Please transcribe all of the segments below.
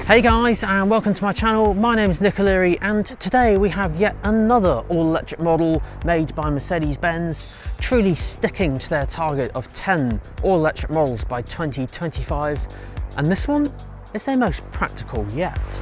Hey guys, and welcome to my channel. My name is Nick O'Leary, and today we have yet another all-electric model made by Mercedes-Benz, truly sticking to their target of 10 all-electric models by 2025, and this one is their most practical yet.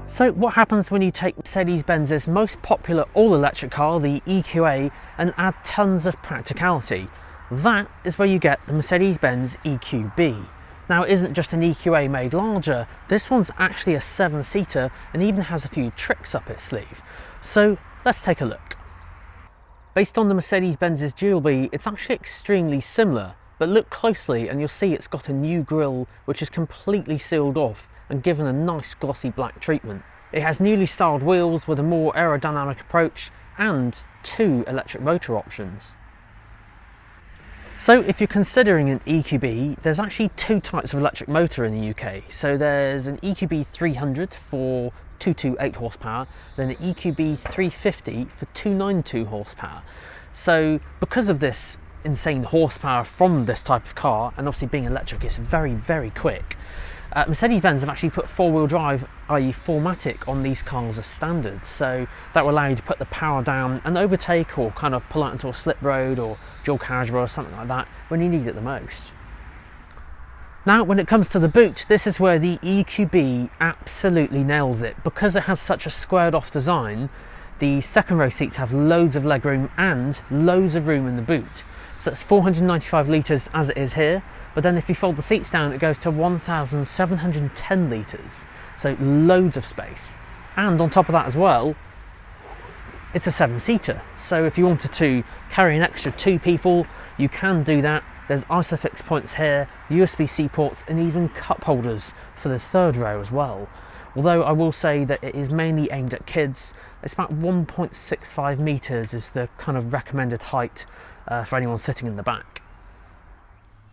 So what happens when you take Mercedes-Benz's most popular all-electric car, the EQA, and add tons of practicality? That is where you get the Mercedes-Benz EQB. Now, it isn't just an EQA made larger, this one's actually a 7-seater and even has a few tricks up its sleeve. So let's take a look. Based on the Mercedes-Benz's Dual B, it's actually extremely similar, but look closely and you'll see it's got a new grille which is completely sealed off and given a nice glossy black treatment. It has newly styled wheels with a more aerodynamic approach and 2 electric motor options. So if you're considering an EQB, there's actually 2 types of electric motor in the UK. So there's an EQB 300 for 228 horsepower, then an EQB 350 for 292 horsepower. So because of this insane horsepower from this type of car, and obviously being electric, it's very, very quick. Mercedes-Benz have actually put 4-wheel drive, i.e. 4MATIC, on these cars as standard, so that will allow you to put the power down and overtake or kind of pull out into a slip road or dual carriage or something like that when you need it the most. Now, when it comes to the boot, this is where the EQB absolutely nails it. Because it has such a squared off design, the second row seats have loads of legroom and loads of room in the boot. So it's 495 litres as it is here, but then if you fold the seats down, it goes to 1,710 litres. So loads of space. And on top of that as well, it's a 7-seater. So if you wanted to carry an extra 2 people, you can do that. There's ISOFIX points here, USB-C ports, and even cup holders for the third row as well. Although I will say that it is mainly aimed at kids. It's about 1.65 metres is the kind of recommended height for anyone sitting in the back.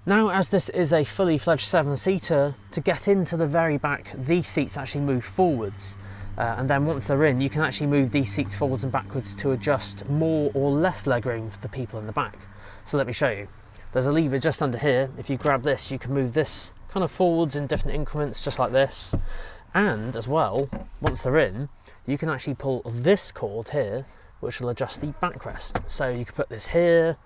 Now, as this is a fully fledged 7-seater, to get into the very back, these seats actually move forwards. And then once they're in, you can actually move these seats forwards and backwards to adjust more or less legroom for the people in the back. So let me show you. There's a lever just under here. If you grab this, you can move this kind of forwards in different increments, just like this. And as well, once they're in, you can actually pull this cord here, which will adjust the backrest. So you can put this here,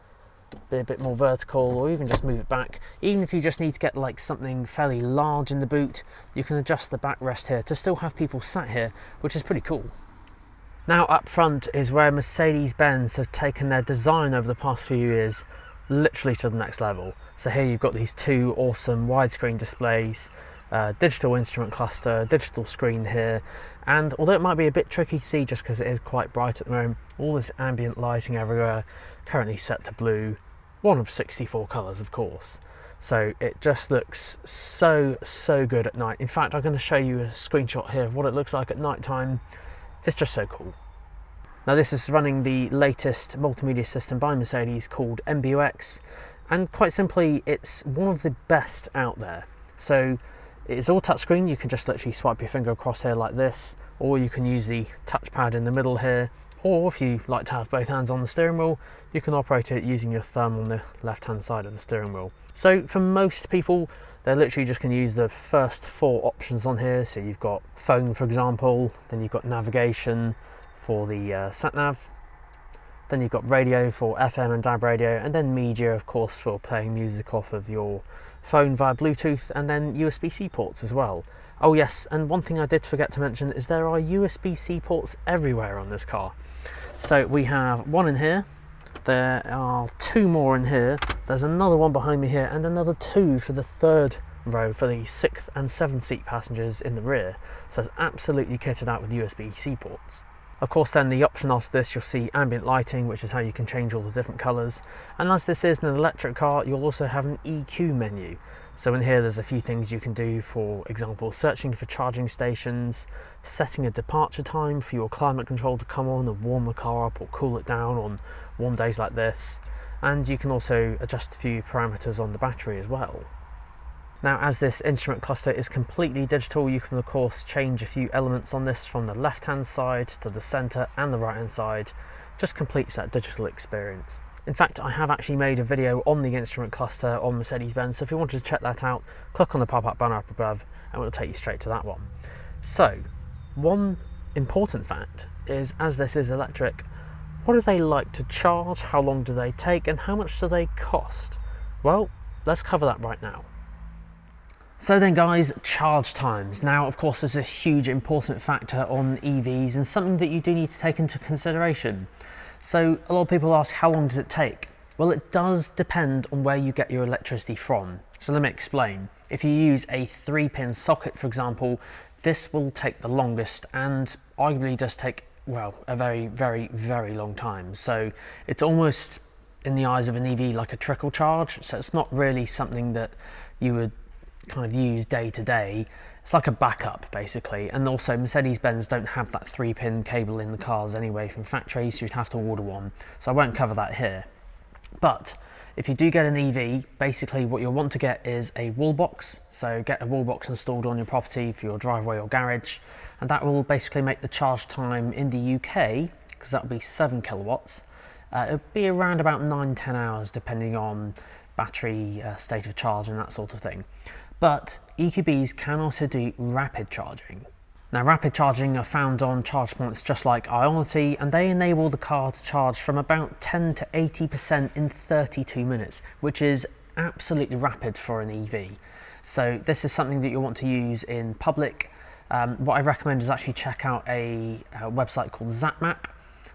be a bit more vertical, or even just move it back. Even if you just need to get like something fairly large in the boot, you can adjust the backrest here to still have people sat here, which is pretty cool. Now up front is where Mercedes-Benz have taken their design over the past few years literally to the next level. So here you've got these 2 awesome widescreen displays, digital instrument cluster, digital screen here, and although it might be a bit tricky to see just because it is quite bright at the moment, all this ambient lighting everywhere, currently set to blue, one of 64 colours of course. So it just looks so good at night. In fact, I'm going to show you a screenshot here of what it looks like at night time. It's just so cool. Now this is running the latest multimedia system by Mercedes called MBUX, and quite simply it's one of the best out there. So it's all touchscreen. You can just literally swipe your finger across here like this, or you can use the touchpad in the middle here, or if you like to have both hands on the steering wheel, you can operate it using your thumb on the left hand side of the steering wheel. So for most people, they're literally just going to use the first 4 options on here. So you've got phone, for example, then you've got navigation for the sat-nav, then you've got radio for FM and DAB radio, and then media, of course, for playing music off of your phone via Bluetooth, and then USB-C ports as well. Oh yes, and one thing I did forget to mention is there are USB-C ports everywhere on this car. So we have 1 in here, there are 2 more in here, there's another one behind me here, and another 2 for the third row for the 6th and 7th seat passengers in the rear. So it's absolutely kitted out with USB-C ports. Of course then the option after this, you'll see ambient lighting, which is how you can change all the different colours. And as this is an electric car, you'll also have an EQ menu. So in here there's a few things you can do, for example searching for charging stations, setting a departure time for your climate control to come on and warm the car up or cool it down on warm days like this. And you can also adjust a few parameters on the battery as well. Now, as this instrument cluster is completely digital, you can of course change a few elements on this from the left hand side to the center and the right hand side. Just completes that digital experience. In fact, I have actually made a video on the instrument cluster on Mercedes-Benz, so if you wanted to check that out, click on the pop-up banner up above and it'll take you straight to that one. So, one important fact is, as this is electric, what do they like to charge, how long do they take, and how much do they cost? Well, let's cover that right now. So then guys, charge times. Now of course there's a huge important factor on EVs and something that you do need to take into consideration. So a lot of people ask, how long does it take? Well, it does depend on where you get your electricity from. So let me explain. If you use a 3-pin socket, for example, this will take the longest and arguably does take, well, a very, very, very long time. So it's almost, in the eyes of an EV, like a trickle charge. So it's not really something that you would kind of use day to day. It's like a backup basically. And also Mercedes-Benz don't have that 3-pin cable in the cars anyway from factory, so you'd have to order one. So I won't cover that here. But if you do get an EV, basically what you'll want to get is a wall box. So get a wall box installed on your property for your driveway or garage, and that will basically make the charge time in the UK, because that will be 7 kilowatts, it'll be around about 9-10 hours depending on battery state of charge and that sort of thing. But EQBs can also do rapid charging. Now, rapid charging are found on charge points just like Ionity, and they enable the car to charge from about 10 to 80% in 32 minutes, which is absolutely rapid for an EV. So this is something that you'll want to use in public. What I recommend is actually check out a website called ZapMap.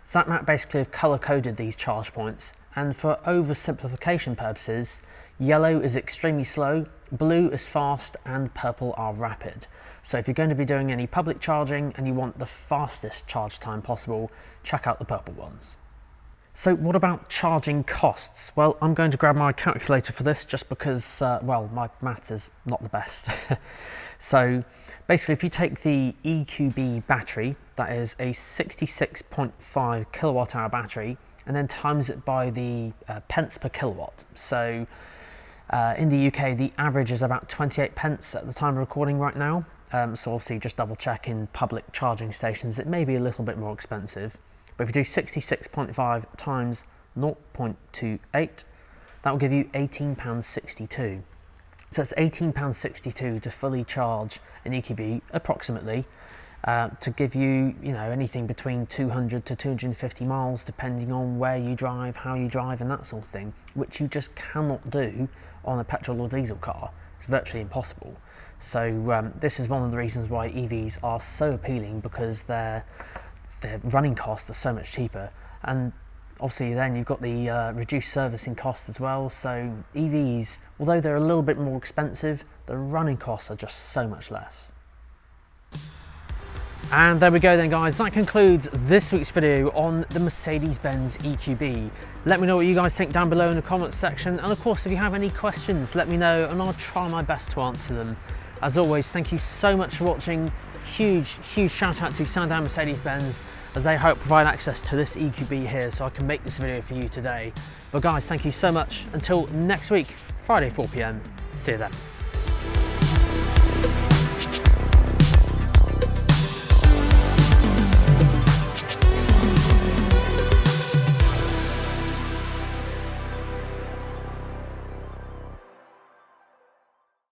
ZapMap basically have color-coded these charge points, and for oversimplification purposes, yellow is extremely slow, blue is fast, and purple are rapid. So if you're going to be doing any public charging and you want the fastest charge time possible, check out the purple ones. So what about charging costs? Well, I'm going to grab my calculator for this just because, well, my maths is not the best. So basically, if you take the EQB battery, that is a 66.5 kilowatt hour battery, and then times it by the pence per kilowatt. So in the UK, the average is about 28 pence at the time of recording right now. So obviously just double check in public charging stations, it may be a little bit more expensive. But if you do 66.5 times 0.28, that will give you £18.62. So it's £18.62 to fully charge an EQB, approximately, to give you, anything between 200 to 250 miles, depending on where you drive, how you drive, and that sort of thing, which you just cannot do on a petrol or diesel car. It's virtually impossible. So this is one of the reasons why EVs are so appealing, because their running costs are so much cheaper, and obviously then you've got the reduced servicing costs as well. So EVs, although they're a little bit more expensive, the running costs are just so much less. And there we go then guys, that concludes this week's video on the Mercedes-Benz EQB. Let me know what you guys think down below in the comments section, and of course if you have any questions, let me know and I'll try my best to answer them. As always, thank you so much for watching. Huge shout out to Sandown Mercedes-Benz, as they help provide access to this EQB here so I can make this video for you today. But guys, thank you so much. Until next week, Friday 4 PM, see you then.